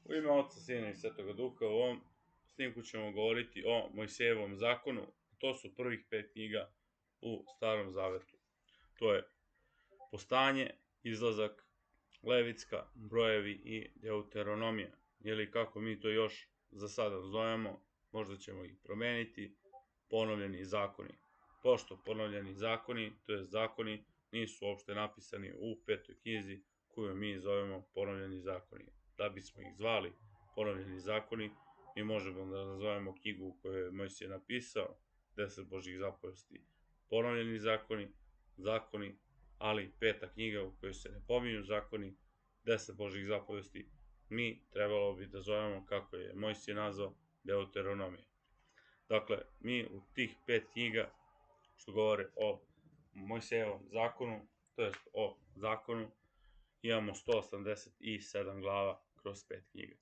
U ime Oca, Sina i Svetoga Duha, u ovom snimku ćemo govoriti o Mojsijevom zakonu. To su prvih 5 knjiga u Starom Zavetu. To je Postanje, Izlazak, Levitska, Brojevi i Deuteronomija. Ili kako mi to još za sada zovemo, možda ćemo ih promeniti, ponovljeni zakoni. Pošto ponovljeni zakoni, to je zakoni, nisu uopšte napisani u 5. knjizi koju mi zovemo ponovljeni zakoni. Da bismo ih zvali ponovljeni zakoni, mi možemo da nazovemo knjigu u kojoj je Mojsije napisao 10 Božjih zapovesti ponovljeni zakoni, ali 5. knjiga u kojoj se ne pominju zakoni, 10 Božjih zapovesti, mi trebalo bi da zovemo kako je Mojsije nazvao Deuteronomija. Dakle, mi u tih 5 knjiga što govore o Mojsijevom zakonu, to jest o zakonu, imamo 187 glava kroz 5 knjiga.